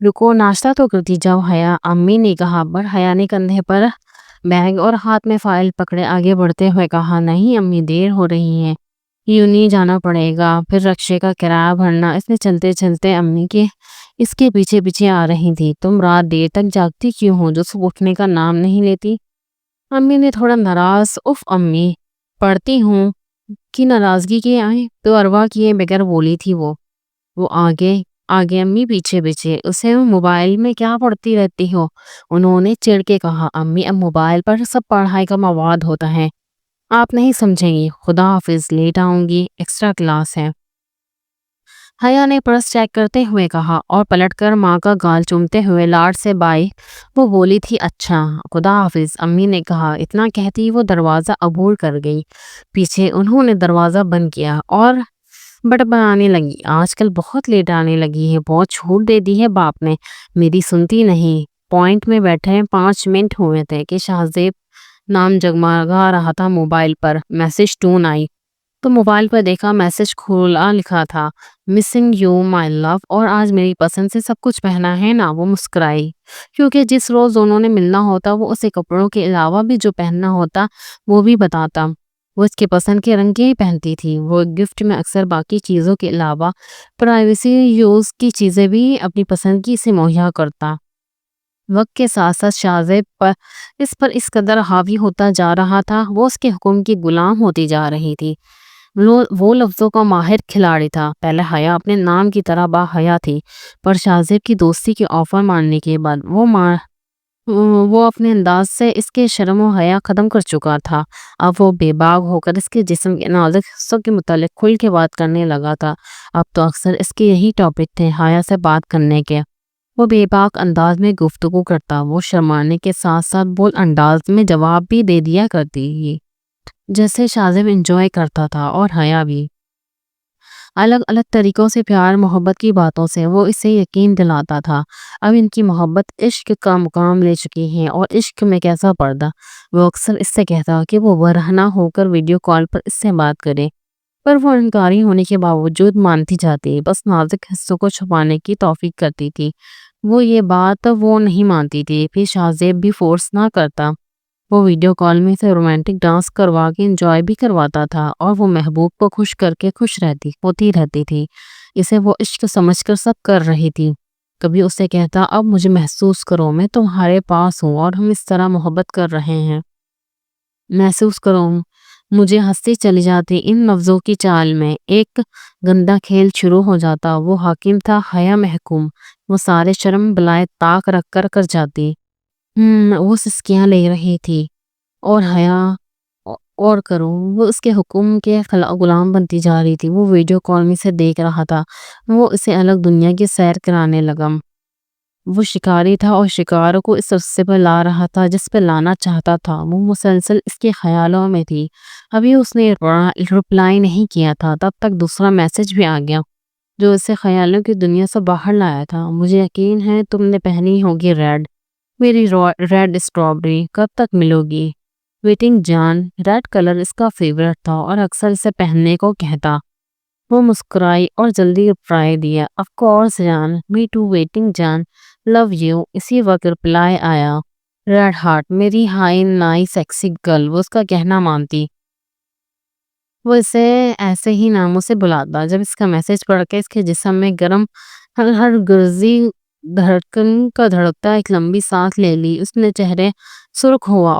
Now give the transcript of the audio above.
رکو ناشتہ تو کرتی جاؤ حیا، امی نے کہا، پر حیا نے کندھے پر بیگ اور ہاتھ میں فائل پکڑے آگے بڑھتے ہوئے کہا، نہیں امی دیر ہو رہی ہے، یوں نہیں جانا پڑے گا، پھر رکشے کا کرایہ بھرنا۔ اس نے چلتے چلتے امی کے اس کے پیچھے پیچھے آ رہی تھی۔ تم رات دیر تک جاگتی کیوں ہو جو صبح اٹھنے کا نام نہیں لیتی؟ امی نے تھوڑا ناراض، اف امی پڑھتی ہوں کی ناراضگی کے آئے تو اروا کیے بغیر بولی تھی وہ آگے آگے امی پیچھے پیچھے، اسے موبائل میں کیا پڑھتی رہتی ہو؟ انہوں نے چڑ کے کہا، امی اب موبائل پر سب پڑھائی کا مواد ہوتا ہے، آپ نہیں سمجھیں گی، خدا حافظ، لیٹ آؤں گی، ایکسٹرا کلاس ہے۔ حیا نے پرس چیک کرتے ہوئے کہا اور پلٹ کر ماں کا گال چومتے ہوئے لاڈ سے بائی وہ بولی تھی، اچھا خدا حافظ، امی نے کہا۔ اتنا کہتی وہ دروازہ عبور کر گئی پیچھے۔ انہوں نے دروازہ بند کیا اور بڑبڑانے لگی، آج کل بہت لیٹ آنے لگی ہے، بہت چھوٹ دے دی ہے باپ نے، میری سنتی نہیں۔ پوائنٹ میں بیٹھے 5 منٹ ہوئے تھے کہ شہزیب نام جگمگا رہا تھا موبائل پر۔ میسج ٹون آئی تو موبائل پر دیکھا، میسج کھولا لکھا تھا، مسنگ یو مائی لو، اور آج میری پسند سے سب کچھ پہنا ہے نا؟ وہ مسکرائی، کیونکہ جس روز دونوں نے ملنا ہوتا وہ اسے کپڑوں کے علاوہ بھی جو پہننا ہوتا وہ بھی بتاتا۔ وہ اس کے پسند کے رنگ کے ہی پہنتی تھی۔ وہ گفٹ میں اکثر باقی چیزوں کے علاوہ پرائیویسی یوز کی چیزیں بھی اپنی پسند کی سے مہیا کرتا۔ وقت کے ساتھ ساتھ شہزیب پر اس قدر حاوی ہوتا جا رہا تھا، وہ اس کے حکم کی غلام ہوتی جا رہی تھی۔ وہ لفظوں کا ماہر کھلاڑی تھا۔ پہلے حیا اپنے نام کی طرح با حیا تھی، پر شہزیب کی دوستی کے آفر ماننے کے بعد وہ اپنے انداز سے اس کے شرم و حیا ختم کر چکا تھا۔ اب وہ بے باک ہو کر اس کے جسم کے نازک حصوں کے متعلق کھل کے بات کرنے لگا تھا۔ اب تو اکثر اس کے یہی ٹاپک تھے حیا سے بات کرنے کے۔ وہ بے باک انداز میں گفتگو کرتا، وہ شرمانے کے ساتھ ساتھ بول انداز میں جواب بھی دے دیا کرتی، جیسے شہزیب انجوائے کرتا تھا اور حیا بھی۔ الگ الگ طریقوں سے پیار محبت کی باتوں سے وہ اسے یقین دلاتا تھا۔ اب ان کی محبت عشق کا مقام لے چکی ہے، اور عشق میں کیسا پردہ۔ وہ اکثر اس سے کہتا کہ وہ برہنہ ہو کر ویڈیو کال پر اس سے بات کرے، پر وہ انکاری ہونے کے باوجود مانتی جاتی، بس نازک حصوں کو چھپانے کی توفیق کرتی تھی۔ وہ یہ بات وہ نہیں مانتی تھی، پھر شہزیب بھی فورس نہ کرتا۔ وہ ویڈیو کال میں سے رومانٹک ڈانس کروا کے انجوائے بھی کرواتا تھا، اور وہ محبوب کو خوش کر کے خوش ہوتی رہتی تھی۔ اسے وہ عشق سمجھ کر سب کر رہی تھی۔ کبھی اسے کہتا، اب مجھے محسوس کرو، میں تمہارے پاس ہوں اور ہم اس طرح محبت کر رہے ہیں، محسوس کرو۔ مجھے ہنسی چلی جاتی ان لفظوں کی چال میں، ایک گندا کھیل شروع ہو جاتا۔ وہ حاکم تھا، حیا محکوم، وہ سارے شرم بلائے طاق رکھ کر جاتی۔ وہ سسکیاں لے رہی تھی اور حیا اور کروں، وہ اس کے حکم کے غلام بنتی جا رہی تھی۔ وہ ویڈیو کال میں سے دیکھ رہا تھا، وہ اسے الگ دنیا کی سیر کرانے لگا۔ وہ شکاری تھا اور شکار کو اس رستے پر لا رہا تھا جس پہ لانا چاہتا تھا۔ وہ مسلسل اس کے خیالوں میں تھی۔ ابھی اس نے رپلائی نہیں کیا تھا، تب تک دوسرا میسج بھی آ گیا جو اسے خیالوں کی دنیا سے باہر لایا تھا۔ مجھے یقین ہے تم نے پہنی ہوگی ریڈ، میری ریڈ اسٹرابری، کب تک ملو گی؟ ویٹنگ جان۔ ریڈ کلر اس کا فیورٹ تھا اور اکثر اسے پہننے کو کہتا۔ وہ مسکرائی اور جلدی رپلائی دیا، آف کورس جان، می ٹو ویٹنگ جان، لو یو۔ اسی وقت رپلائی آیا، ریڈ ہارٹ، میری ہائی نائی سیکسی گرل۔ وہ اس کا کہنا مانتی، وہ اسے ایسے ہی ناموں سے بلاتا۔ جب اس کا میسج پڑھ کے اس کے جسم میں گرم ہر گرزی دھڑکن کا دھڑکتا ایک لمبی سانس لے لی۔ اس نے چہرے سرخ ہوا